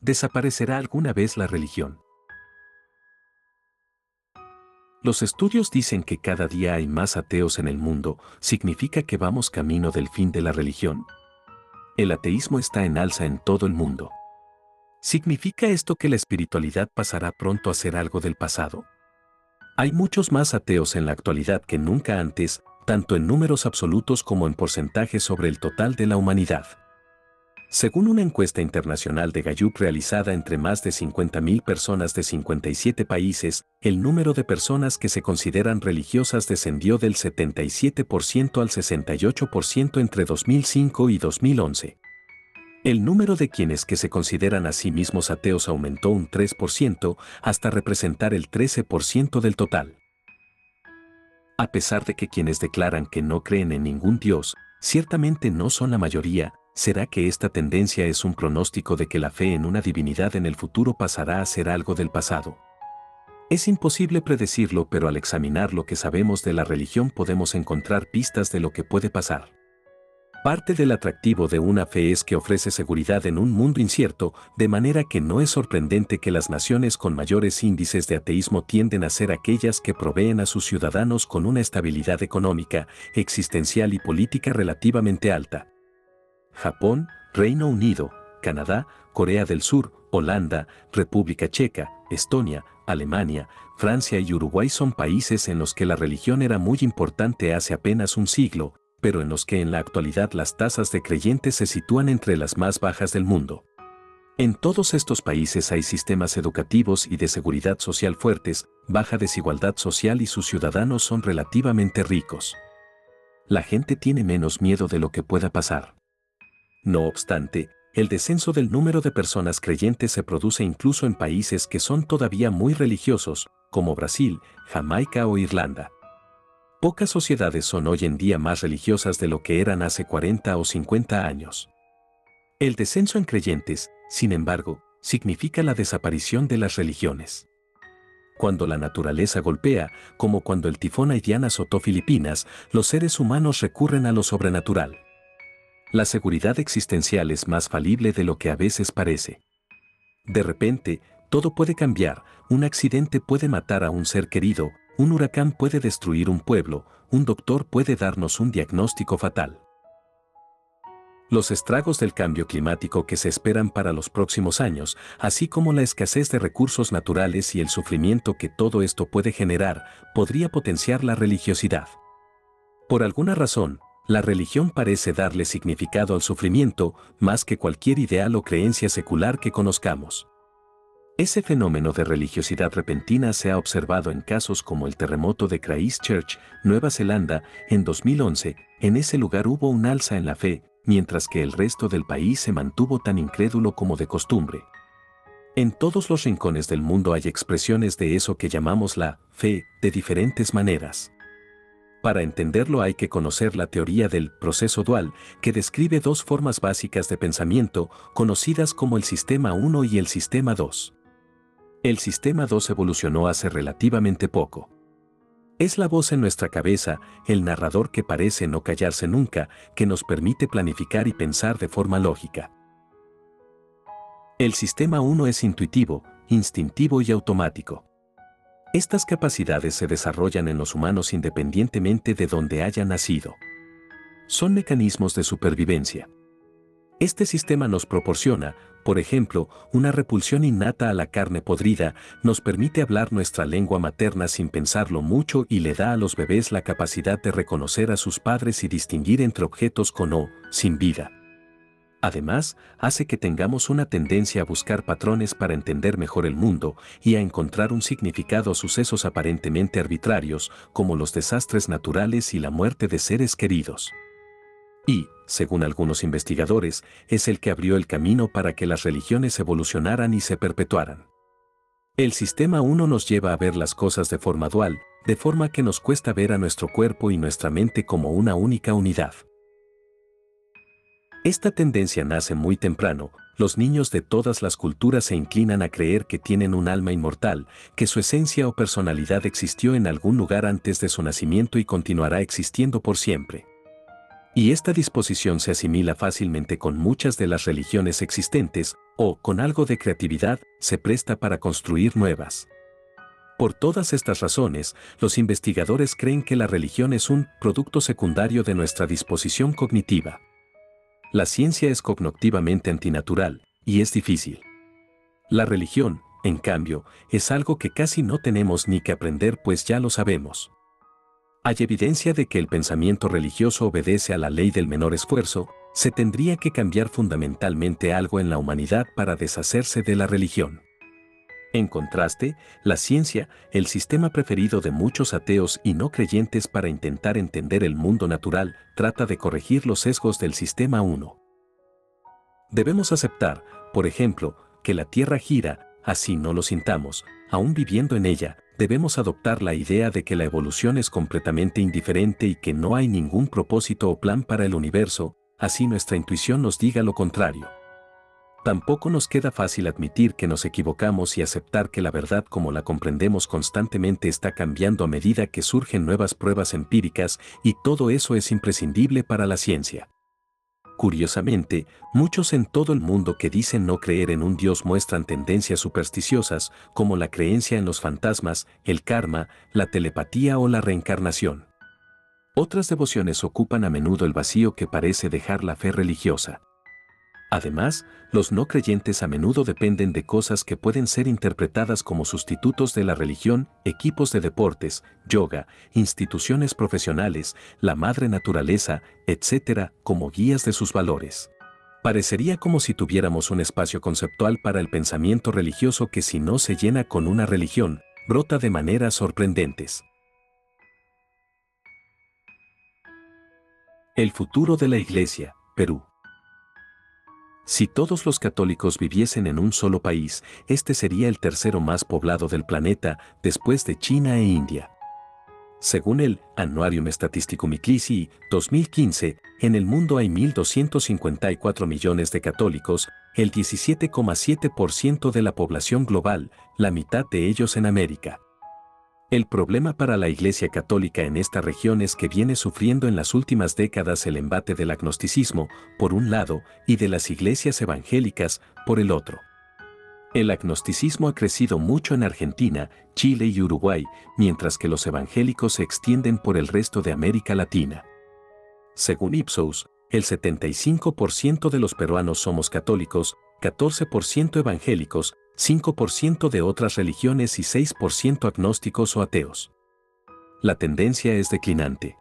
¿Desaparecerá alguna vez la religión? Los estudios dicen que cada día hay más ateos en el mundo. ¿Significa que vamos camino del fin de la religión? El ateísmo está en alza en todo el mundo. ¿Significa esto que la espiritualidad pasará pronto a ser algo del pasado? Hay muchos más ateos en la actualidad que nunca antes, tanto en números absolutos como en porcentajes sobre el total de la humanidad. Según una encuesta internacional de Gallup realizada entre más de 50.000 personas de 57 países, el número de personas que se consideran religiosas descendió del 77% al 68% entre 2005 y 2011. El número de quienes que se consideran a sí mismos ateos aumentó un 3% hasta representar el 13% del total. A pesar de que quienes declaran que no creen en ningún Dios, ciertamente no son la mayoría, ¿será que esta tendencia es un pronóstico de que la fe en una divinidad en el futuro pasará a ser algo del pasado? Es imposible predecirlo, pero al examinar lo que sabemos de la religión podemos encontrar pistas de lo que puede pasar. Parte del atractivo de una fe es que ofrece seguridad en un mundo incierto, de manera que no es sorprendente que las naciones con mayores índices de ateísmo tienden a ser aquellas que proveen a sus ciudadanos con una estabilidad económica, existencial y política relativamente alta. Japón, Reino Unido, Canadá, Corea del Sur, Holanda, República Checa, Estonia, Alemania, Francia y Uruguay son países en los que la religión era muy importante hace apenas un siglo, pero en los que en la actualidad las tasas de creyentes se sitúan entre las más bajas del mundo. En todos estos países hay sistemas educativos y de seguridad social fuertes, baja desigualdad social y sus ciudadanos son relativamente ricos. La gente tiene menos miedo de lo que pueda pasar. No obstante, el descenso del número de personas creyentes se produce incluso en países que son todavía muy religiosos, como Brasil, Jamaica o Irlanda. Pocas sociedades son hoy en día más religiosas de lo que eran hace 40 o 50 años. El descenso en creyentes, sin embargo, significa la desaparición de las religiones. Cuando la naturaleza golpea, como cuando el tifón Haiyan azotó Filipinas, los seres humanos recurren a lo sobrenatural. La seguridad existencial es más falible de lo que a veces parece. De repente, todo puede cambiar, un accidente puede matar a un ser querido, un huracán puede destruir un pueblo, un doctor puede darnos un diagnóstico fatal. Los estragos del cambio climático que se esperan para los próximos años, así como la escasez de recursos naturales y el sufrimiento que todo esto puede generar, podría potenciar la religiosidad. Por alguna razón, la religión parece darle significado al sufrimiento más que cualquier ideal o creencia secular que conozcamos. Ese fenómeno de religiosidad repentina se ha observado en casos como el terremoto de Christchurch, Nueva Zelanda, en 2011. En ese lugar hubo un alza en la fe, mientras que el resto del país se mantuvo tan incrédulo como de costumbre. En todos los rincones del mundo hay expresiones de eso que llamamos la fe, de diferentes maneras. Para entenderlo hay que conocer la teoría del proceso dual, que describe dos formas básicas de pensamiento, conocidas como el sistema 1 y el sistema 2. El sistema 2 evolucionó hace relativamente poco. Es la voz en nuestra cabeza, el narrador que parece no callarse nunca, que nos permite planificar y pensar de forma lógica. El sistema 1 es intuitivo, instintivo y automático. Estas capacidades se desarrollan en los humanos independientemente de donde hayan nacido. Son mecanismos de supervivencia. Este sistema nos proporciona, por ejemplo, una repulsión innata a la carne podrida, nos permite hablar nuestra lengua materna sin pensarlo mucho y le da a los bebés la capacidad de reconocer a sus padres y distinguir entre objetos con o sin vida. Además, hace que tengamos una tendencia a buscar patrones para entender mejor el mundo y a encontrar un significado a sucesos aparentemente arbitrarios, como los desastres naturales y la muerte de seres queridos. Y, según algunos investigadores, es el que abrió el camino para que las religiones evolucionaran y se perpetuaran. El sistema 1 nos lleva a ver las cosas de forma dual, de forma que nos cuesta ver a nuestro cuerpo y nuestra mente como una única unidad. Esta tendencia nace muy temprano. Los niños de todas las culturas se inclinan a creer que tienen un alma inmortal, que su esencia o personalidad existió en algún lugar antes de su nacimiento y continuará existiendo por siempre. Y esta disposición se asimila fácilmente con muchas de las religiones existentes, o, con algo de creatividad, se presta para construir nuevas. Por todas estas razones, los investigadores creen que la religión es un producto secundario de nuestra disposición cognitiva. La ciencia es cognitivamente antinatural, y es difícil. La religión, en cambio, es algo que casi no tenemos ni que aprender, pues ya lo sabemos. Hay evidencia de que el pensamiento religioso obedece a la ley del menor esfuerzo. Se tendría que cambiar fundamentalmente algo en la humanidad para deshacerse de la religión. En contraste, la ciencia, el sistema preferido de muchos ateos y no creyentes para intentar entender el mundo natural, trata de corregir los sesgos del sistema 1. Debemos aceptar, por ejemplo, que la Tierra gira, así no lo sintamos, aún viviendo en ella. Debemos adoptar la idea de que la evolución es completamente indiferente y que no hay ningún propósito o plan para el universo, así nuestra intuición nos diga lo contrario. Tampoco nos queda fácil admitir que nos equivocamos y aceptar que la verdad como la comprendemos constantemente está cambiando a medida que surgen nuevas pruebas empíricas, y todo eso es imprescindible para la ciencia. Curiosamente, muchos en todo el mundo que dicen no creer en un Dios muestran tendencias supersticiosas, como la creencia en los fantasmas, el karma, la telepatía o la reencarnación. Otras devociones ocupan a menudo el vacío que parece dejar la fe religiosa. Además, los no creyentes a menudo dependen de cosas que pueden ser interpretadas como sustitutos de la religión, equipos de deportes, yoga, instituciones profesionales, la madre naturaleza, etc., como guías de sus valores. Parecería como si tuviéramos un espacio conceptual para el pensamiento religioso que, si no se llena con una religión, brota de maneras sorprendentes. El futuro de la Iglesia, Perú. Si todos los católicos viviesen en un solo país, este sería el tercero más poblado del planeta, después de China e India. Según el Annuarium Statisticum Ecclesiae 2015, en el mundo hay 1.254 millones de católicos, el 17,7% de la población global, la mitad de ellos en América. El problema para la Iglesia Católica en esta región es que viene sufriendo en las últimas décadas el embate del agnosticismo, por un lado, y de las iglesias evangélicas, por el otro. El agnosticismo ha crecido mucho en Argentina, Chile y Uruguay, mientras que los evangélicos se extienden por el resto de América Latina. Según Ipsos, el 75% de los peruanos somos católicos, 14% evangélicos, 5% de otras religiones y 6% agnósticos o ateos. La tendencia es declinante.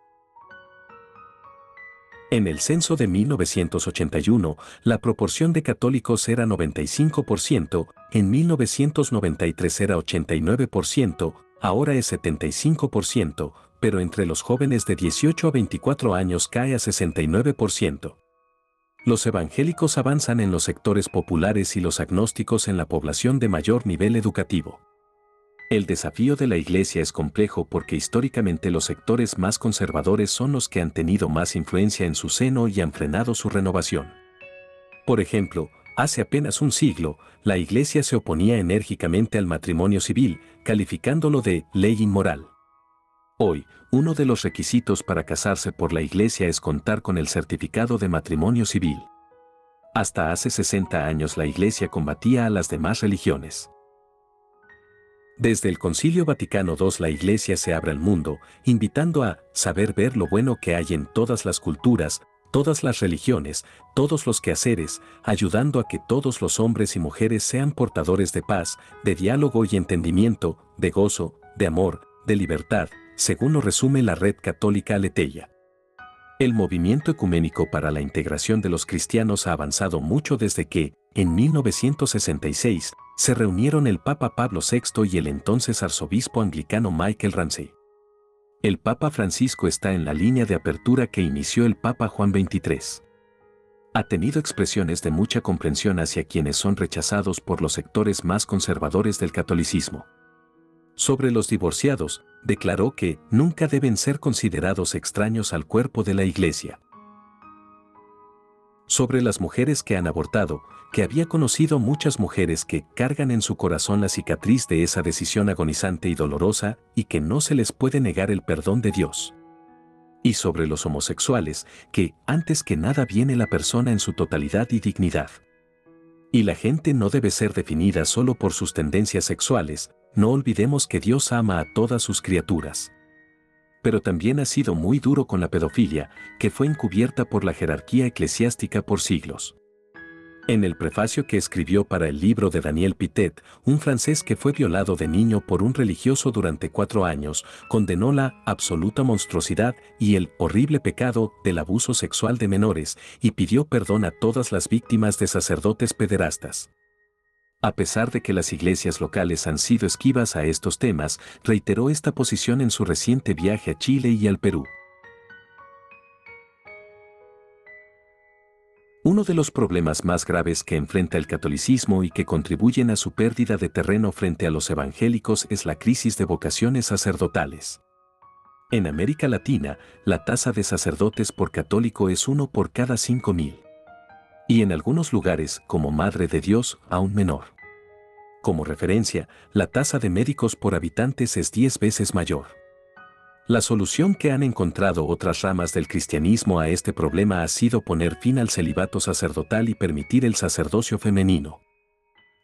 En el censo de 1981, la proporción de católicos era 95%, en 1993 era 89%, ahora es 75%, pero entre los jóvenes de 18 a 24 años cae a 69%. Los evangélicos avanzan en los sectores populares y los agnósticos en la población de mayor nivel educativo. El desafío de la Iglesia es complejo porque históricamente los sectores más conservadores son los que han tenido más influencia en su seno y han frenado su renovación. Por ejemplo, hace apenas un siglo, la Iglesia se oponía enérgicamente al matrimonio civil, calificándolo de ley inmoral. Hoy, uno de los requisitos para casarse por la Iglesia es contar con el certificado de matrimonio civil. Hasta hace 60 años la Iglesia combatía a las demás religiones. Desde el Concilio Vaticano II la Iglesia se abre al mundo, invitando a saber ver lo bueno que hay en todas las culturas, todas las religiones, todos los quehaceres, ayudando a que todos los hombres y mujeres sean portadores de paz, de diálogo y entendimiento, de gozo, de amor, de libertad, según lo resume la Red Católica Aleteia. El movimiento ecuménico para la integración de los cristianos ha avanzado mucho desde que, en 1966, se reunieron el Papa Pablo VI y el entonces arzobispo anglicano Michael Ramsey. El Papa Francisco está en la línea de apertura que inició el Papa Juan XXIII. Ha tenido expresiones de mucha comprensión hacia quienes son rechazados por los sectores más conservadores del catolicismo. Sobre los divorciados, declaró que nunca deben ser considerados extraños al cuerpo de la Iglesia. Sobre las mujeres que han abortado, que había conocido muchas mujeres que cargan en su corazón la cicatriz de esa decisión agonizante y dolorosa y que no se les puede negar el perdón de Dios. Y sobre los homosexuales, que antes que nada viene la persona en su totalidad y dignidad. Y la gente no debe ser definida solo por sus tendencias sexuales, no olvidemos que Dios ama a todas sus criaturas. Pero también ha sido muy duro con la pedofilia, que fue encubierta por la jerarquía eclesiástica por siglos. En el prefacio que escribió para el libro de Daniel Pitet, un francés que fue violado de niño por un religioso durante 4 años, condenó la absoluta monstruosidad y el horrible pecado del abuso sexual de menores y pidió perdón a todas las víctimas de sacerdotes pederastas. A pesar de que las iglesias locales han sido esquivas a estos temas, reiteró esta posición en su reciente viaje a Chile y al Perú. Uno de los problemas más graves que enfrenta el catolicismo y que contribuyen a su pérdida de terreno frente a los evangélicos es la crisis de vocaciones sacerdotales. En América Latina, la tasa de sacerdotes por católico es 1 por cada 5.000. Y en algunos lugares, como Madre de Dios, aún menor. Como referencia, la tasa de médicos por habitantes es 10 veces mayor. La solución que han encontrado otras ramas del cristianismo a este problema ha sido poner fin al celibato sacerdotal y permitir el sacerdocio femenino.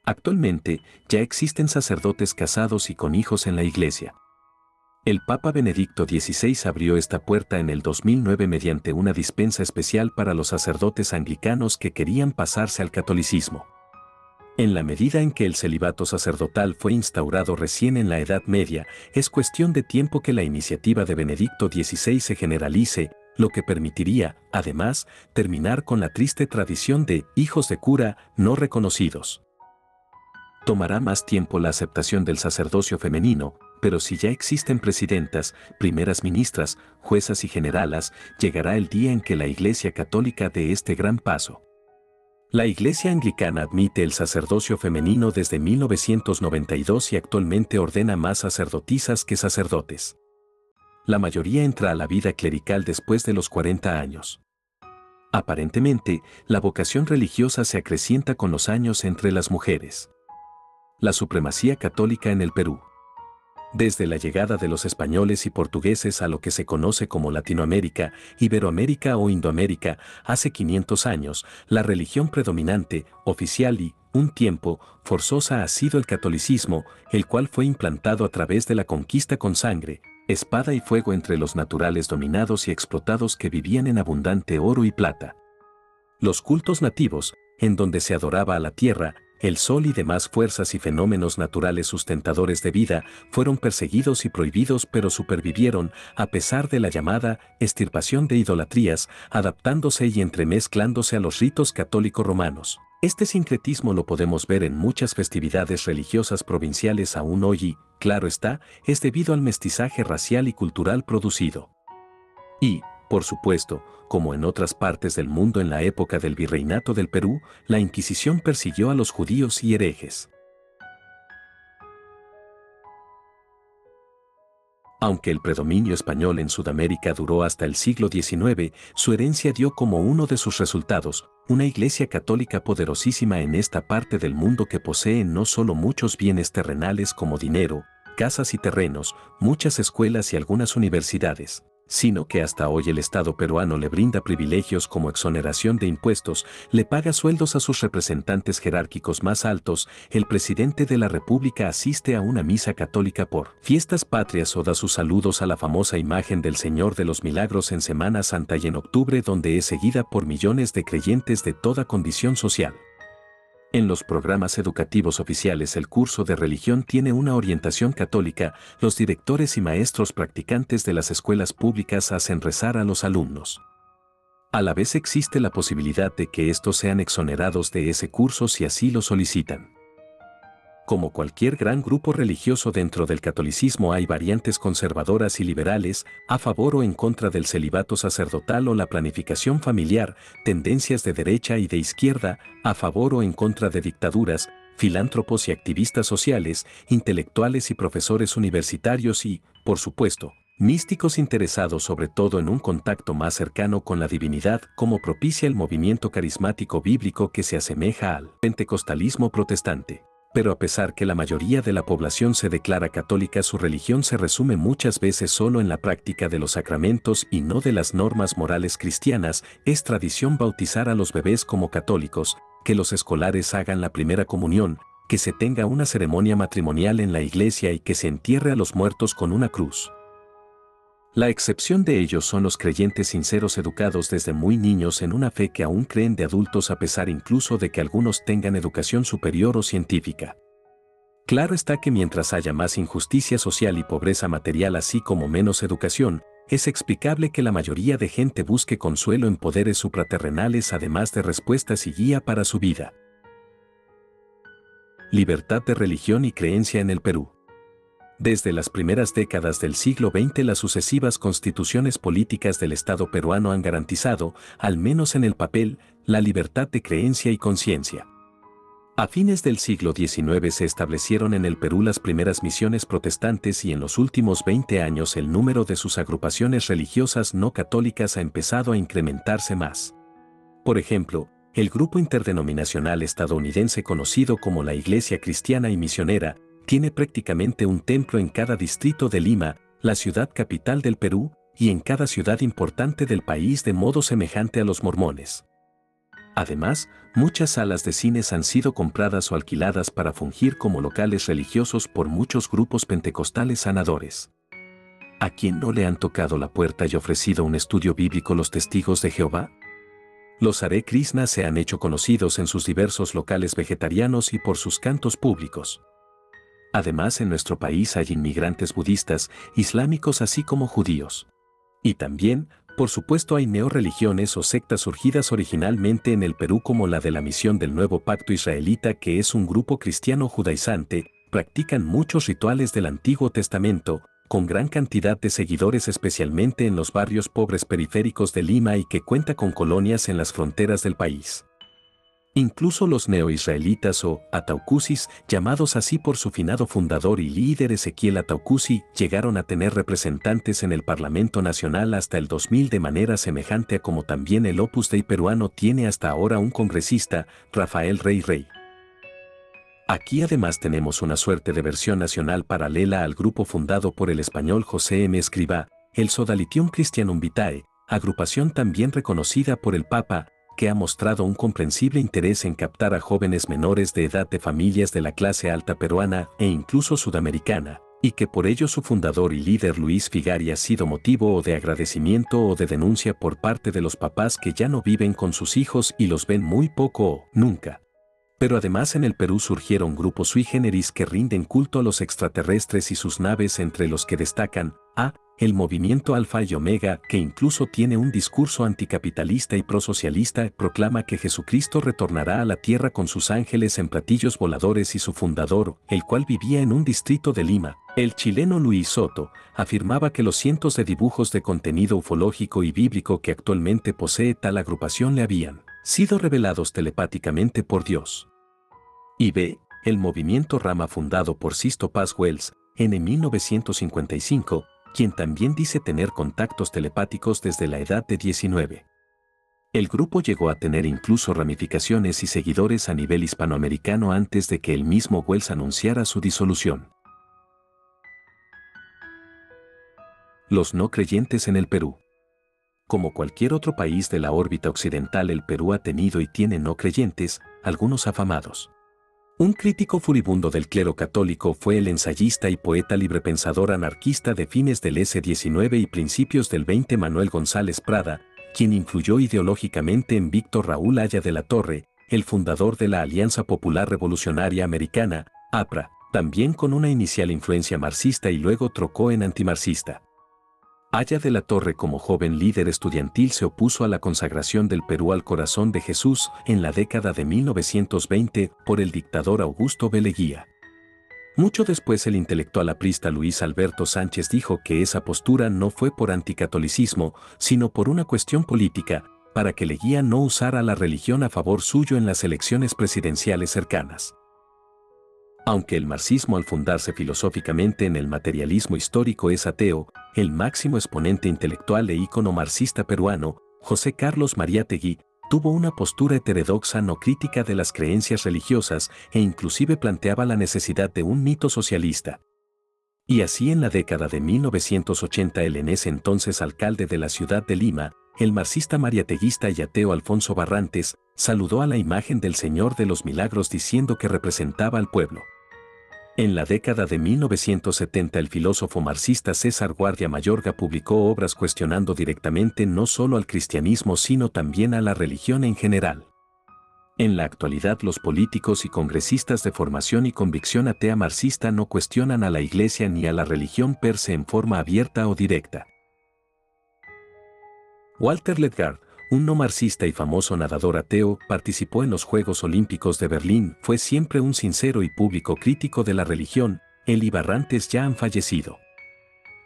Actualmente, ya existen sacerdotes casados y con hijos en la Iglesia. El Papa Benedicto XVI abrió esta puerta en el 2009 mediante una dispensa especial para los sacerdotes anglicanos que querían pasarse al catolicismo. En la medida en que el celibato sacerdotal fue instaurado recién en la Edad Media, es cuestión de tiempo que la iniciativa de Benedicto XVI se generalice, lo que permitiría, además, terminar con la triste tradición de hijos de cura no reconocidos. Tomará más tiempo la aceptación del sacerdocio femenino, pero si ya existen presidentas, primeras ministras, juezas y generalas, llegará el día en que la Iglesia Católica dé este gran paso. La Iglesia Anglicana admite el sacerdocio femenino desde 1992 y actualmente ordena más sacerdotisas que sacerdotes. La mayoría entra a la vida clerical después de los 40 años. Aparentemente, la vocación religiosa se acrecienta con los años entre las mujeres. La supremacía católica en el Perú. Desde la llegada de los españoles y portugueses a lo que se conoce como Latinoamérica, Iberoamérica o Indoamérica, hace 500 años, la religión predominante, oficial y, un tiempo, forzosa ha sido el catolicismo, el cual fue implantado a través de la conquista con sangre, espada y fuego entre los naturales dominados y explotados que vivían en abundante oro y plata. Los cultos nativos, en donde se adoraba a la tierra, el sol y demás fuerzas y fenómenos naturales sustentadores de vida, fueron perseguidos y prohibidos pero supervivieron, a pesar de la llamada extirpación de idolatrías, adaptándose y entremezclándose a los ritos católicos romanos. Este sincretismo lo podemos ver en muchas festividades religiosas provinciales aún hoy y, claro está, es debido al mestizaje racial y cultural producido. Y, por supuesto, como en otras partes del mundo en la época del virreinato del Perú, la Inquisición persiguió a los judíos y herejes. Aunque el predominio español en Sudamérica duró hasta el siglo XIX, su herencia dio como uno de sus resultados, una iglesia católica poderosísima en esta parte del mundo que posee no solo muchos bienes terrenales como dinero, casas y terrenos, muchas escuelas y algunas universidades, sino que hasta hoy el Estado peruano le brinda privilegios como exoneración de impuestos, le paga sueldos a sus representantes jerárquicos más altos, el presidente de la República asiste a una misa católica por fiestas patrias o da sus saludos a la famosa imagen del Señor de los Milagros en Semana Santa y en octubre, donde es seguida por millones de creyentes de toda condición social. En los programas educativos oficiales el curso de religión tiene una orientación católica, los directores y maestros practicantes de las escuelas públicas hacen rezar a los alumnos. A la vez existe la posibilidad de que estos sean exonerados de ese curso si así lo solicitan. Como cualquier gran grupo religioso dentro del catolicismo hay variantes conservadoras y liberales, a favor o en contra del celibato sacerdotal o la planificación familiar, tendencias de derecha y de izquierda, a favor o en contra de dictaduras, filántropos y activistas sociales, intelectuales y profesores universitarios y, por supuesto, místicos interesados sobre todo en un contacto más cercano con la divinidad, como propicia el movimiento carismático bíblico que se asemeja al pentecostalismo protestante. Pero a pesar que la mayoría de la población se declara católica, su religión se resume muchas veces solo en la práctica de los sacramentos y no de las normas morales cristianas. Es tradición bautizar a los bebés como católicos, que los escolares hagan la primera comunión, que se tenga una ceremonia matrimonial en la iglesia y que se entierre a los muertos con una cruz. La excepción de ellos son los creyentes sinceros educados desde muy niños en una fe que aún creen de adultos a pesar incluso de que algunos tengan educación superior o científica. Claro está que mientras haya más injusticia social y pobreza material así como menos educación, es explicable que la mayoría de gente busque consuelo en poderes supraterrenales además de respuestas y guía para su vida. Libertad de religión y creencia en el Perú. Desde las primeras décadas del siglo XX, las sucesivas constituciones políticas del Estado peruano han garantizado, al menos en el papel, la libertad de creencia y conciencia. A fines del siglo XIX se establecieron en el Perú las primeras misiones protestantes y en los últimos 20 años el número de sus agrupaciones religiosas no católicas ha empezado a incrementarse más. Por ejemplo, el grupo interdenominacional estadounidense conocido como la Iglesia Cristiana y Misionera, tiene prácticamente un templo en cada distrito de Lima, la ciudad capital del Perú, y en cada ciudad importante del país de modo semejante a los mormones. Además, muchas salas de cines han sido compradas o alquiladas para fungir como locales religiosos por muchos grupos pentecostales sanadores. ¿A quién no le han tocado la puerta y ofrecido un estudio bíblico los testigos de Jehová? Los Hare Krishna se han hecho conocidos en sus diversos locales vegetarianos y por sus cantos públicos. Además, en nuestro país hay inmigrantes budistas, islámicos así como judíos. Y también, por supuesto, hay neorreligiones o sectas surgidas originalmente en el Perú como la de la Misión del Nuevo Pacto Israelita, que es un grupo cristiano judaizante, practican muchos rituales del Antiguo Testamento, con gran cantidad de seguidores especialmente en los barrios pobres periféricos de Lima y que cuenta con colonias en las fronteras del país. Incluso los neoisraelitas o ataucusis, llamados así por su finado fundador y líder Ezequiel Ataucusi, llegaron a tener representantes en el Parlamento Nacional hasta el 2000 de manera semejante a como también el Opus Dei peruano tiene hasta ahora un congresista, Rafael Rey Rey. Aquí además tenemos una suerte de versión nacional paralela al grupo fundado por el español José M. Escrivá, el Sodalitium Christianum Vitae, agrupación también reconocida por el Papa, que ha mostrado un comprensible interés en captar a jóvenes menores de edad de familias de la clase alta peruana e incluso sudamericana, y que por ello su fundador y líder Luis Figari ha sido motivo o de agradecimiento o de denuncia por parte de los papás que ya no viven con sus hijos y los ven muy poco o nunca. Pero además en el Perú surgieron grupos sui generis que rinden culto a los extraterrestres y sus naves, entre los que destacan el movimiento Alfa y Omega, que incluso tiene un discurso anticapitalista y prosocialista, proclama que Jesucristo retornará a la tierra con sus ángeles en platillos voladores, y su fundador, el cual vivía en un distrito de Lima, el chileno Luis Soto, afirmaba que los cientos de dibujos de contenido ufológico y bíblico que actualmente posee tal agrupación le habían sido revelados telepáticamente por Dios. Y el movimiento Rama fundado por Sisto Paz Wells, en 1955, quien también dice tener contactos telepáticos desde la edad de 19. El grupo llegó a tener incluso ramificaciones y seguidores a nivel hispanoamericano antes de que el mismo Wells anunciara su disolución. Los no creyentes en el Perú. Como cualquier otro país de la órbita occidental, el Perú ha tenido y tiene no creyentes, algunos afamados. Un crítico furibundo del clero católico fue el ensayista y poeta librepensador anarquista de fines del S-19 y principios del 20 Manuel González Prada, quien influyó ideológicamente en Víctor Raúl Haya de la Torre, el fundador de la Alianza Popular Revolucionaria Americana, APRA, también con una inicial influencia marxista y luego trocó en antimarxista. Haya de la Torre, como joven líder estudiantil, se opuso a la consagración del Perú al corazón de Jesús en la década de 1920 por el dictador Augusto B. Leguía. Mucho después, el intelectual aprista Luis Alberto Sánchez dijo que esa postura no fue por anticatolicismo, sino por una cuestión política, para que Leguía no usara la religión a favor suyo en las elecciones presidenciales cercanas. Aunque el marxismo, al fundarse filosóficamente en el materialismo histórico, es ateo, el máximo exponente intelectual e ícono marxista peruano, José Carlos Mariátegui, tuvo una postura heterodoxa no crítica de las creencias religiosas e inclusive planteaba la necesidad de un mito socialista. Y así en la década de 1980 el en ese entonces alcalde de la ciudad de Lima, el marxista mariateguista y ateo Alfonso Barrantes, saludó a la imagen del Señor de los Milagros diciendo que representaba al pueblo. En la década de 1970 el filósofo marxista César Guardia Mayorga publicó obras cuestionando directamente no solo al cristianismo sino también a la religión en general. En la actualidad los políticos y congresistas de formación y convicción atea marxista no cuestionan a la Iglesia ni a la religión per se en forma abierta o directa. Walter Ledgard, un no marxista y famoso nadador ateo, participó en los Juegos Olímpicos de Berlín, fue siempre un sincero y público crítico de la religión, él y Barrantes ya han fallecido.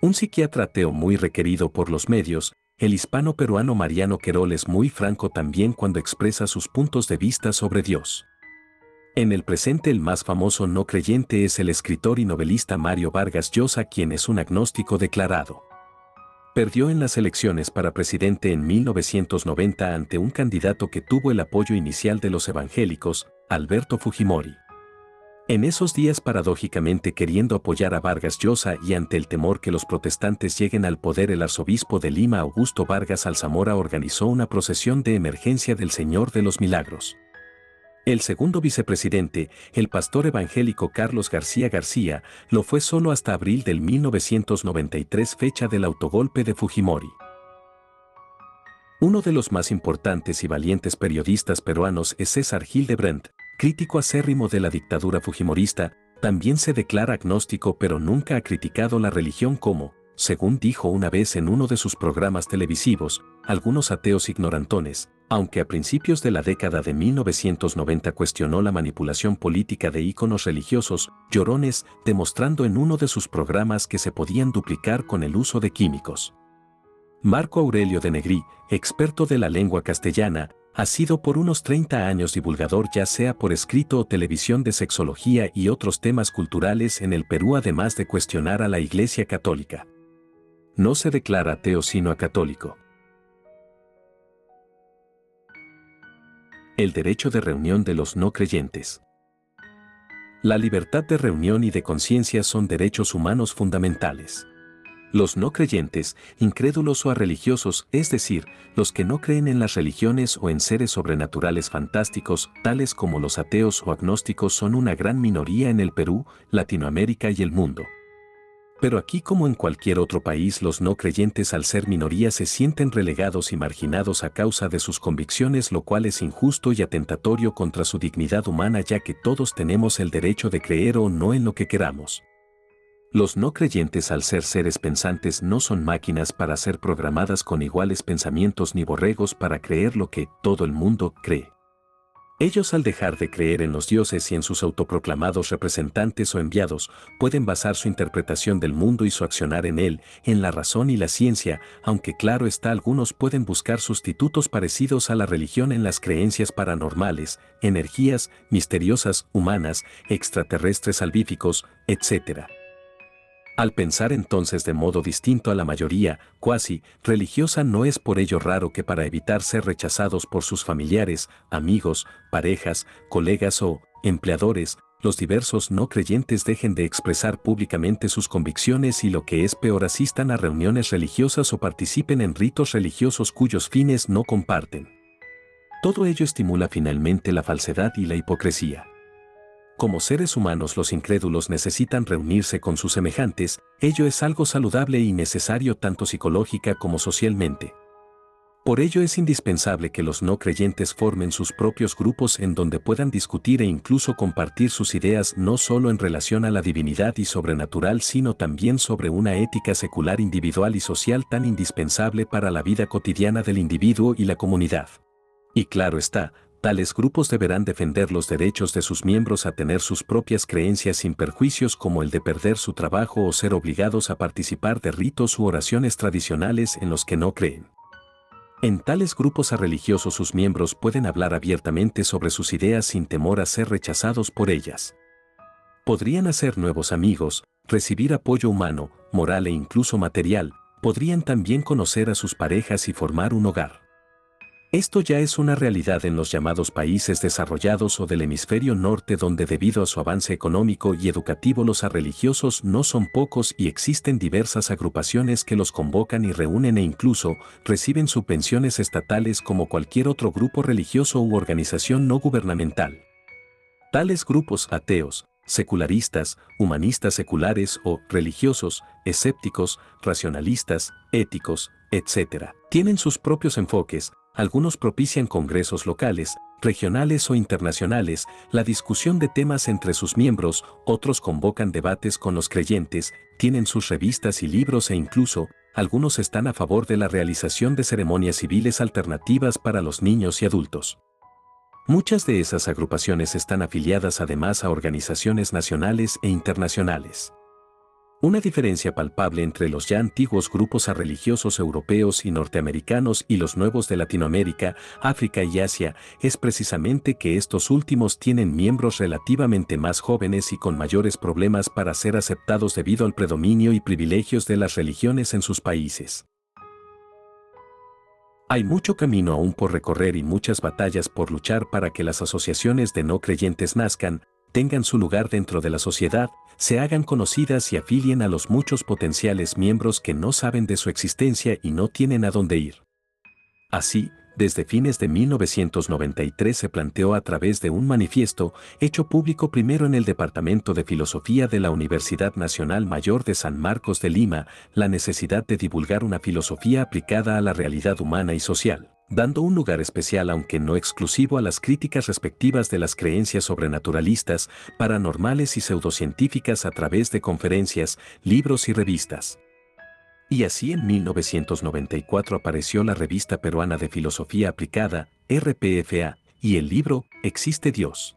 Un psiquiatra ateo muy requerido por los medios, el hispano-peruano Mariano Querol es muy franco también cuando expresa sus puntos de vista sobre Dios. En el presente el más famoso no creyente es el escritor y novelista Mario Vargas Llosa, quien es un agnóstico declarado. Perdió en las elecciones para presidente en 1990 ante un candidato que tuvo el apoyo inicial de los evangélicos, Alberto Fujimori. En esos días paradójicamente queriendo apoyar a Vargas Llosa y ante el temor que los protestantes lleguen al poder el arzobispo de Lima Augusto Vargas Alzamora organizó una procesión de emergencia del Señor de los Milagros. El segundo vicepresidente, el pastor evangélico Carlos García García, lo fue solo hasta abril del 1993, fecha del autogolpe de Fujimori. Uno de los más importantes y valientes periodistas peruanos es César Hildebrandt, crítico acérrimo de la dictadura fujimorista, también se declara agnóstico pero nunca ha criticado la religión como, según dijo una vez en uno de sus programas televisivos, algunos ateos ignorantones, aunque a principios de la década de 1990 cuestionó la manipulación política de íconos religiosos, llorones, demostrando en uno de sus programas que se podían duplicar con el uso de químicos. Marco Aurelio de Negri, experto de la lengua castellana, ha sido por unos 30 años divulgador ya sea por escrito o televisión de sexología y otros temas culturales en el Perú, además de cuestionar a la Iglesia Católica. No se declara ateo sino católico. El derecho de reunión de los no creyentes. La libertad de reunión y de conciencia son derechos humanos fundamentales. Los no creyentes, incrédulos o religiosos, es decir, los que no creen en las religiones o en seres sobrenaturales fantásticos, tales como los ateos o agnósticos, son una gran minoría en el Perú, Latinoamérica y el mundo. Pero aquí como en cualquier otro país los no creyentes al ser minoría se sienten relegados y marginados a causa de sus convicciones, lo cual es injusto y atentatorio contra su dignidad humana, ya que todos tenemos el derecho de creer o no en lo que queramos. Los no creyentes al ser seres pensantes no son máquinas para ser programadas con iguales pensamientos ni borregos para creer lo que todo el mundo cree. Ellos al dejar de creer en los dioses y en sus autoproclamados representantes o enviados, pueden basar su interpretación del mundo y su accionar en él, en la razón y la ciencia, aunque claro está algunos pueden buscar sustitutos parecidos a la religión en las creencias paranormales, energías, misteriosas, humanas, extraterrestres, salvíficos, etc. Al pensar entonces de modo distinto a la mayoría, cuasi religiosa, no es por ello raro que para evitar ser rechazados por sus familiares, amigos, parejas, colegas o empleadores, los diversos no creyentes dejen de expresar públicamente sus convicciones y lo que es peor asistan a reuniones religiosas o participen en ritos religiosos cuyos fines no comparten. Todo ello estimula finalmente la falsedad y la hipocresía. Como seres humanos los incrédulos necesitan reunirse con sus semejantes, ello es algo saludable y necesario tanto psicológica como socialmente. Por ello es indispensable que los no creyentes formen sus propios grupos en donde puedan discutir e incluso compartir sus ideas no solo en relación a la divinidad y sobrenatural sino también sobre una ética secular individual y social tan indispensable para la vida cotidiana del individuo y la comunidad. Y claro está, tales grupos deberán defender los derechos de sus miembros a tener sus propias creencias sin perjuicios como el de perder su trabajo o ser obligados a participar de ritos u oraciones tradicionales en los que no creen. En tales grupos religiosos sus miembros pueden hablar abiertamente sobre sus ideas sin temor a ser rechazados por ellas. Podrían hacer nuevos amigos, recibir apoyo humano, moral e incluso material, podrían también conocer a sus parejas y formar un hogar. Esto ya es una realidad en los llamados países desarrollados o del hemisferio norte, donde debido a su avance económico y educativo los religiosos no son pocos y existen diversas agrupaciones que los convocan y reúnen e incluso reciben subvenciones estatales como cualquier otro grupo religioso u organización no gubernamental. Tales grupos ateos, secularistas, humanistas seculares o religiosos, escépticos, racionalistas, éticos, etc., tienen sus propios enfoques. Algunos propician congresos locales, regionales o internacionales, la discusión de temas entre sus miembros, otros convocan debates con los creyentes, tienen sus revistas y libros e incluso, algunos están a favor de la realización de ceremonias civiles alternativas para los niños y adultos. Muchas de esas agrupaciones están afiliadas además a organizaciones nacionales e internacionales. Una diferencia palpable entre los ya antiguos grupos religiosos europeos y norteamericanos y los nuevos de Latinoamérica, África y Asia es precisamente que estos últimos tienen miembros relativamente más jóvenes y con mayores problemas para ser aceptados debido al predominio y privilegios de las religiones en sus países. Hay mucho camino aún por recorrer y muchas batallas por luchar para que las asociaciones de no creyentes nazcan, tengan su lugar dentro de la sociedad, se hagan conocidas y afilien a los muchos potenciales miembros que no saben de su existencia y no tienen a dónde ir. Así, desde fines de 1993 se planteó a través de un manifiesto, hecho público primero en el Departamento de Filosofía de la Universidad Nacional Mayor de San Marcos de Lima, la necesidad de divulgar una filosofía aplicada a la realidad humana y social, dando un lugar especial aunque no exclusivo a las críticas respectivas de las creencias sobrenaturalistas, paranormales y pseudocientíficas a través de conferencias, libros y revistas. Y así en 1994 apareció la Revista Peruana de Filosofía Aplicada, RPFA, y el libro ¿Existe Dios?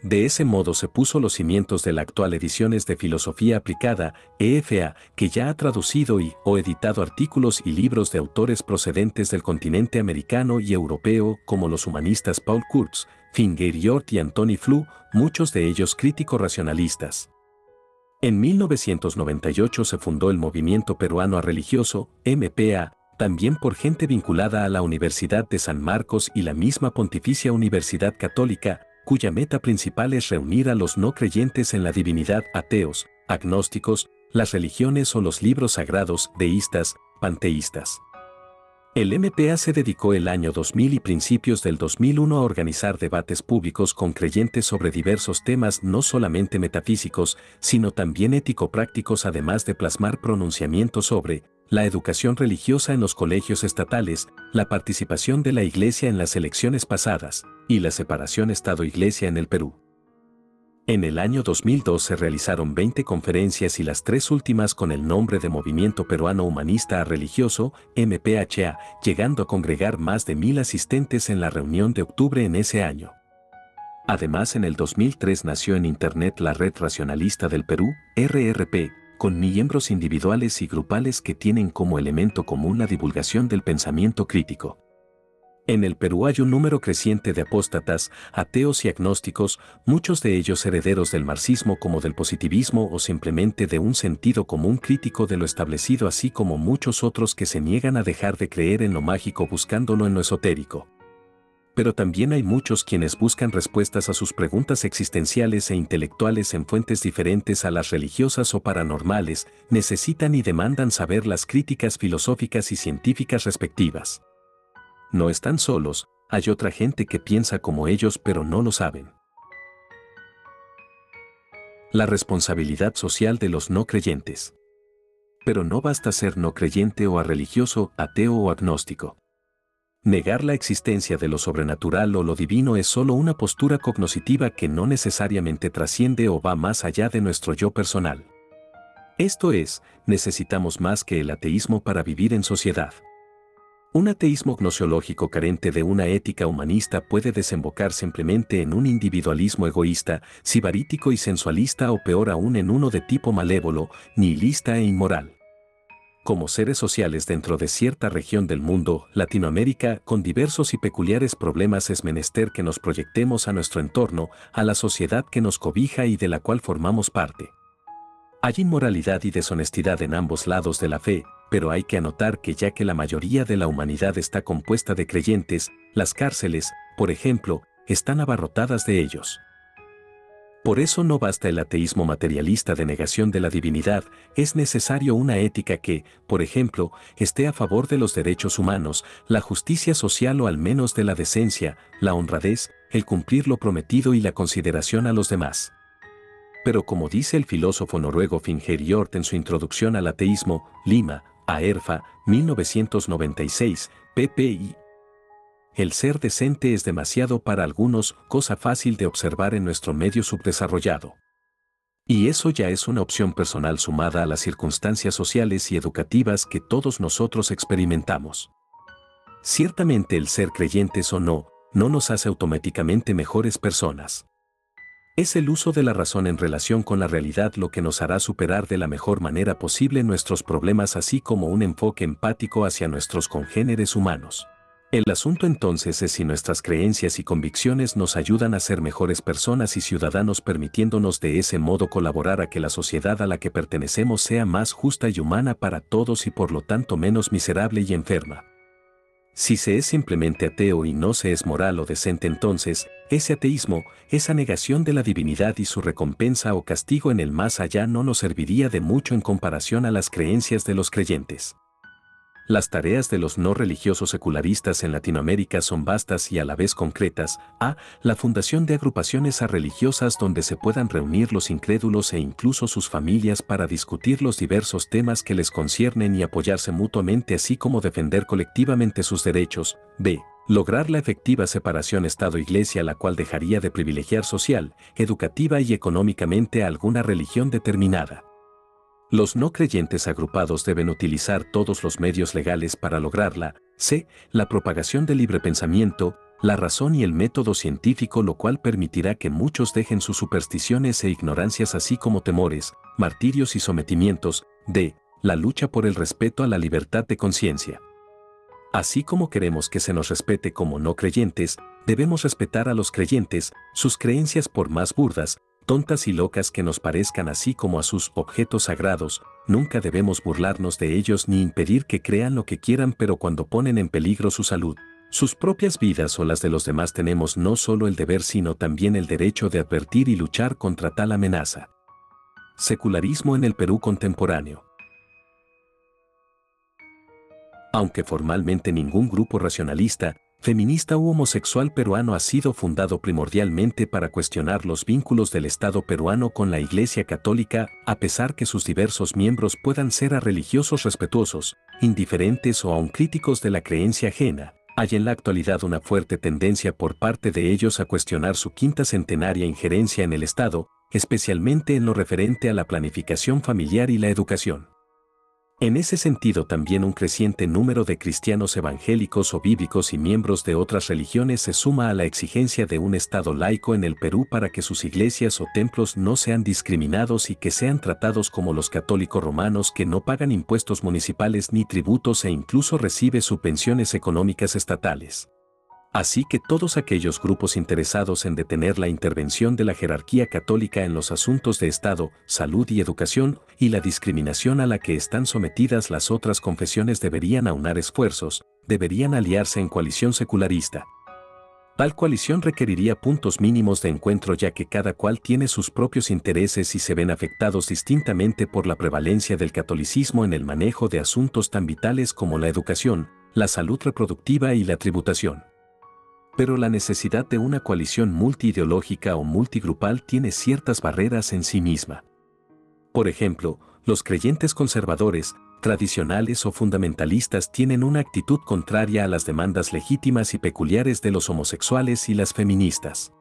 De ese modo se puso los cimientos de la actual Ediciones de Filosofía Aplicada, EFA, que ya ha traducido o editado artículos y libros de autores procedentes del continente americano y europeo como los humanistas Paul Kurtz, Finger Yort y Antoni Flew, muchos de ellos críticos racionalistas. En 1998 se fundó el Movimiento Peruano Religioso, MPA, también por gente vinculada a la Universidad de San Marcos y la misma Pontificia Universidad Católica, cuya meta principal es reunir a los no creyentes en la divinidad, ateos, agnósticos, las religiones o los libros sagrados, deístas, panteístas. El MPA se dedicó el año 2000 y principios del 2001 a organizar debates públicos con creyentes sobre diversos temas no solamente metafísicos, sino también ético-prácticos, además de plasmar pronunciamientos sobre la educación religiosa en los colegios estatales, la participación de la Iglesia en las elecciones pasadas y la separación Estado-Iglesia en el Perú. En el año 2002 se realizaron 20 conferencias y las 3 últimas con el nombre de Movimiento Peruano Humanista Religioso, MPHA, llegando a congregar más de 1000 asistentes en la reunión de octubre en ese año. Además, en el 2003 nació en Internet la Red Racionalista del Perú, RRP, con miembros individuales y grupales que tienen como elemento común la divulgación del pensamiento crítico. En el Perú hay un número creciente de apóstatas, ateos y agnósticos, muchos de ellos herederos del marxismo como del positivismo o simplemente de un sentido común crítico de lo establecido, así como muchos otros que se niegan a dejar de creer en lo mágico buscándolo en lo esotérico. Pero también hay muchos quienes buscan respuestas a sus preguntas existenciales e intelectuales en fuentes diferentes a las religiosas o paranormales, necesitan y demandan saber las críticas filosóficas y científicas respectivas. No están solos, hay otra gente que piensa como ellos pero no lo saben. La responsabilidad social de los no creyentes. Pero no basta ser no creyente o religioso, ateo o agnóstico. Negar la existencia de lo sobrenatural o lo divino es solo una postura cognoscitiva que no necesariamente trasciende o va más allá de nuestro yo personal. Esto es, necesitamos más que el ateísmo para vivir en sociedad. Un ateísmo gnoseológico carente de una ética humanista puede desembocar simplemente en un individualismo egoísta, sibarítico y sensualista, o peor aún en uno de tipo malévolo, nihilista e inmoral. Como seres sociales dentro de cierta región del mundo, Latinoamérica, con diversos y peculiares problemas, es menester que nos proyectemos a nuestro entorno, a la sociedad que nos cobija y de la cual formamos parte. Hay inmoralidad y deshonestidad en ambos lados de la fe, pero hay que anotar que ya que la mayoría de la humanidad está compuesta de creyentes, las cárceles, por ejemplo, están abarrotadas de ellos. Por eso no basta el ateísmo materialista de negación de la divinidad, es necesario una ética que, por ejemplo, esté a favor de los derechos humanos, la justicia social o al menos de la decencia, la honradez, el cumplir lo prometido y la consideración a los demás. Pero como dice el filósofo noruego Finngeir Hjort en su introducción al ateísmo, Lima, AERFA, 1996, ppi. El ser decente es demasiado para algunos, cosa fácil de observar en nuestro medio subdesarrollado. Y eso ya es una opción personal sumada a las circunstancias sociales y educativas que todos nosotros experimentamos. Ciertamente el ser creyentes o no nos hace automáticamente mejores personas. Es el uso de la razón en relación con la realidad lo que nos hará superar de la mejor manera posible nuestros problemas, así como un enfoque empático hacia nuestros congéneres humanos. El asunto entonces es si nuestras creencias y convicciones nos ayudan a ser mejores personas y ciudadanos, permitiéndonos de ese modo colaborar a que la sociedad a la que pertenecemos sea más justa y humana para todos y por lo tanto menos miserable y enferma. Si se es simplemente ateo y no se es moral o decente, entonces, ese ateísmo, esa negación de la divinidad y su recompensa o castigo en el más allá no nos serviría de mucho en comparación a las creencias de los creyentes. Las tareas de los no religiosos secularistas en Latinoamérica son vastas y a la vez concretas. La fundación de agrupaciones religiosas donde se puedan reunir los incrédulos e incluso sus familias para discutir los diversos temas que les conciernen y apoyarse mutuamente, así como defender colectivamente sus derechos. B. Lograr la efectiva separación Estado-Iglesia, la cual dejaría de privilegiar social, educativa y económicamente a alguna religión determinada. Los no creyentes agrupados deben utilizar todos los medios legales para lograrla. C. La propagación del libre pensamiento, la razón y el método científico, lo cual permitirá que muchos dejen sus supersticiones e ignorancias así como temores, martirios y sometimientos. D. La lucha por el respeto a la libertad de conciencia. Así como queremos que se nos respete como no creyentes, debemos respetar a los creyentes, sus creencias por más burdas, tontas y locas que nos parezcan, así como a sus objetos sagrados. Nunca debemos burlarnos de ellos ni impedir que crean lo que quieran, pero cuando ponen en peligro su salud, sus propias vidas o las de los demás, tenemos no solo el deber sino también el derecho de advertir y luchar contra tal amenaza. Secularismo en el Perú contemporáneo. Aunque formalmente ningún grupo racionalista, feminista u homosexual peruano ha sido fundado primordialmente para cuestionar los vínculos del Estado peruano con la Iglesia Católica, a pesar que sus diversos miembros puedan ser religiosos respetuosos, indiferentes o aun críticos de la creencia ajena, hay en la actualidad una fuerte tendencia por parte de ellos a cuestionar su quinta centenaria injerencia en el Estado, especialmente en lo referente a la planificación familiar y la educación. En ese sentido, también un creciente número de cristianos evangélicos o bíblicos y miembros de otras religiones se suma a la exigencia de un Estado laico en el Perú para que sus iglesias o templos no sean discriminados y que sean tratados como los católicos romanos, que no pagan impuestos municipales ni tributos e incluso reciben subvenciones económicas estatales. Así que todos aquellos grupos interesados en detener la intervención de la jerarquía católica en los asuntos de Estado, salud y educación, y la discriminación a la que están sometidas las otras confesiones, deberían aunar esfuerzos, deberían aliarse en coalición secularista. Tal coalición requeriría puntos mínimos de encuentro, ya que cada cual tiene sus propios intereses y se ven afectados distintamente por la prevalencia del catolicismo en el manejo de asuntos tan vitales como la educación, la salud reproductiva y la tributación. Pero la necesidad de una coalición multiideológica o multigrupal tiene ciertas barreras en sí misma. Por ejemplo, los creyentes conservadores, tradicionales o fundamentalistas tienen una actitud contraria a las demandas legítimas y peculiares de los homosexuales y las feministas.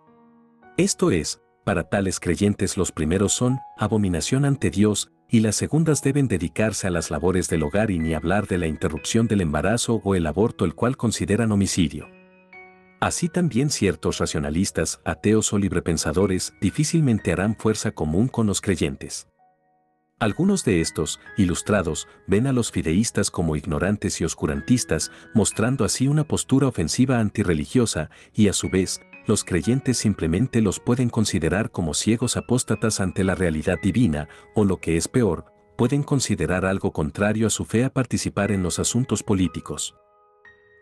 Esto es, para tales creyentes los primeros son abominación ante Dios y las segundas deben dedicarse a las labores del hogar, y ni hablar de la interrupción del embarazo o el aborto, el cual consideran homicidio. Así también ciertos racionalistas, ateos o librepensadores difícilmente harán fuerza común con los creyentes. Algunos de estos, ilustrados, ven a los fideístas como ignorantes y oscurantistas, mostrando así una postura ofensiva antirreligiosa, y a su vez, los creyentes simplemente los pueden considerar como ciegos apóstatas ante la realidad divina, o lo que es peor, pueden considerar algo contrario a su fe a participar en los asuntos políticos.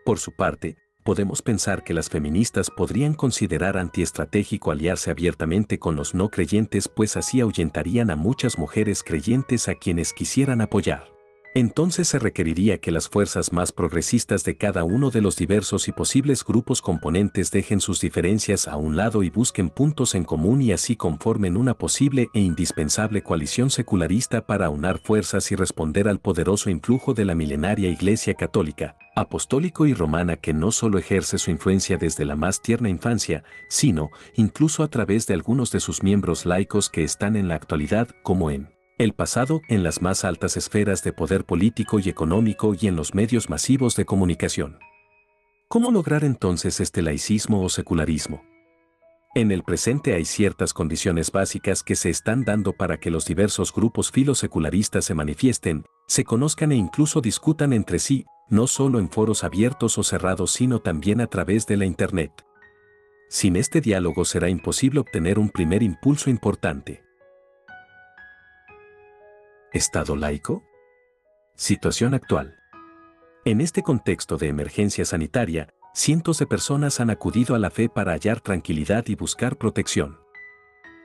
Por su parte, podemos pensar que las feministas podrían considerar antiestratégico aliarse abiertamente con los no creyentes, pues así ahuyentarían a muchas mujeres creyentes a quienes quisieran apoyar. Entonces se requeriría que las fuerzas más progresistas de cada uno de los diversos y posibles grupos componentes dejen sus diferencias a un lado y busquen puntos en común y así conformen una posible e indispensable coalición secularista para aunar fuerzas y responder al poderoso influjo de la milenaria Iglesia Católica, apostólico y romana, que no solo ejerce su influencia desde la más tierna infancia, sino incluso a través de algunos de sus miembros laicos que están en la actualidad, como en el pasado, en las más altas esferas de poder político y económico y en los medios masivos de comunicación. ¿Cómo lograr entonces este laicismo o secularismo? En el presente hay ciertas condiciones básicas que se están dando para que los diversos grupos filosecularistas se manifiesten, se conozcan e incluso discutan entre sí, no solo en foros abiertos o cerrados, sino también a través de la Internet. Sin este diálogo será imposible obtener un primer impulso importante. ¿Estado laico? Situación actual. En este contexto de emergencia sanitaria, cientos de personas han acudido a la fe para hallar tranquilidad y buscar protección.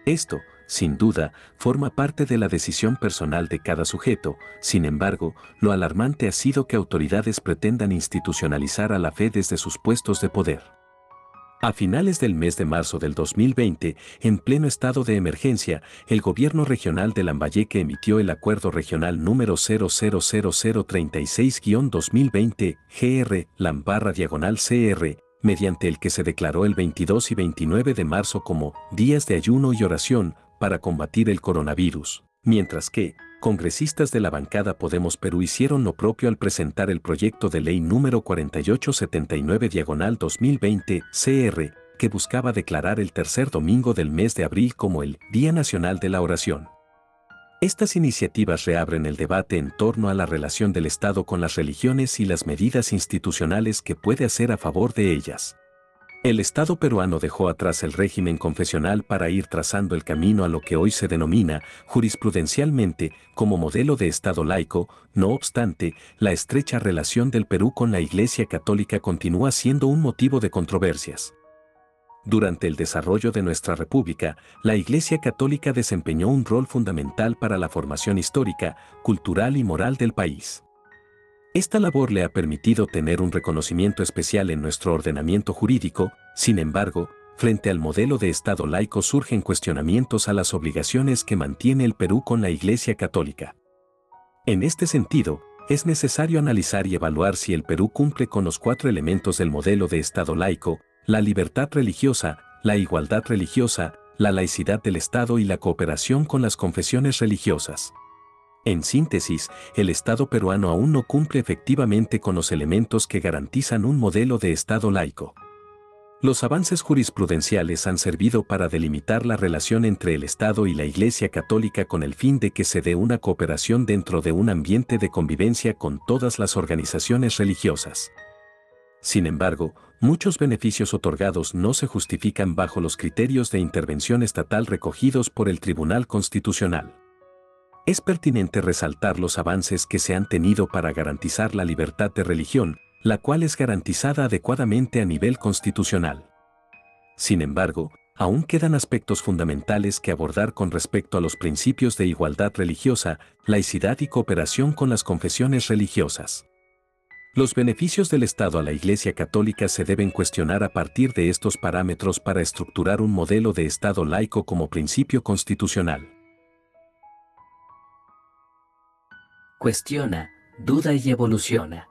Esto, sin duda, forma parte de la decisión personal de cada sujeto. Sin embargo, lo alarmante ha sido que autoridades pretendan institucionalizar a la fe desde sus puestos de poder. A finales del mes de marzo del 2020, en pleno estado de emergencia, el gobierno regional de Lambayeque emitió el Acuerdo Regional número 000036-2020, GR, Lambarra-CR, mediante el que se declaró el 22 y 29 de marzo como días de ayuno y oración para combatir el coronavirus, mientras que congresistas de la bancada Podemos Perú hicieron lo propio al presentar el proyecto de ley número 4879-2020, CR, que buscaba declarar el tercer domingo del mes de abril como el Día Nacional de la Oración. Estas iniciativas reabren el debate en torno a la relación del Estado con las religiones y las medidas institucionales que puede hacer a favor de ellas. El Estado peruano dejó atrás el régimen confesional para ir trazando el camino a lo que hoy se denomina, jurisprudencialmente, como modelo de Estado laico. No obstante, la estrecha relación del Perú con la Iglesia Católica continúa siendo un motivo de controversias. Durante el desarrollo de nuestra República, la Iglesia Católica desempeñó un rol fundamental para la formación histórica, cultural y moral del país. Esta labor le ha permitido tener un reconocimiento especial en nuestro ordenamiento jurídico. Sin embargo, frente al modelo de Estado laico surgen cuestionamientos a las obligaciones que mantiene el Perú con la Iglesia Católica. En este sentido, es necesario analizar y evaluar si el Perú cumple con los 4 elementos del modelo de Estado laico: la libertad religiosa, la igualdad religiosa, la laicidad del Estado y la cooperación con las confesiones religiosas. En síntesis, el Estado peruano aún no cumple efectivamente con los elementos que garantizan un modelo de Estado laico. Los avances jurisprudenciales han servido para delimitar la relación entre el Estado y la Iglesia Católica con el fin de que se dé una cooperación dentro de un ambiente de convivencia con todas las organizaciones religiosas. Sin embargo, muchos beneficios otorgados no se justifican bajo los criterios de intervención estatal recogidos por el Tribunal Constitucional. Es pertinente resaltar los avances que se han tenido para garantizar la libertad de religión, la cual es garantizada adecuadamente a nivel constitucional. Sin embargo, aún quedan aspectos fundamentales que abordar con respecto a los principios de igualdad religiosa, laicidad y cooperación con las confesiones religiosas. Los beneficios del Estado a la Iglesia Católica se deben cuestionar a partir de estos parámetros para estructurar un modelo de Estado laico como principio constitucional. Cuestiona, duda y evoluciona.